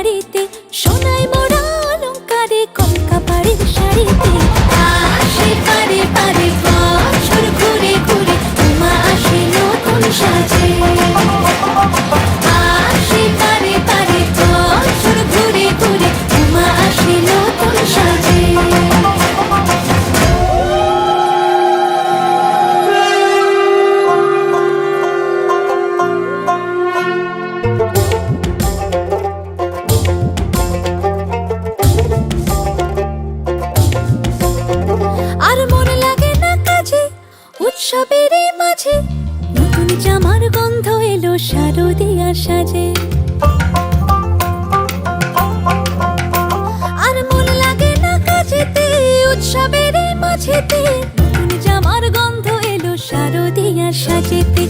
বাড়িতে, সোনায় মোড়া অলংকারে কলকা বাড়ির শাড়িতে। আসে পারে পারে বছর ঘুরে ঘুরে, উমা আসে নতুন সাজে। আসে পারে পারে বছর ঘুরে ঘুরে, উমা আসে নতুন সাজে। আর মন লাগে না কাজে, উৎসবের মাঝে নতুন জামার গন্ধ এলো শারদিয়ার সাজে। আর মন লাগে না কাজেতে, উৎসবের মাঝেতে নতুন জামার গন্ধ এলো শারদিয়ার সাজেতে।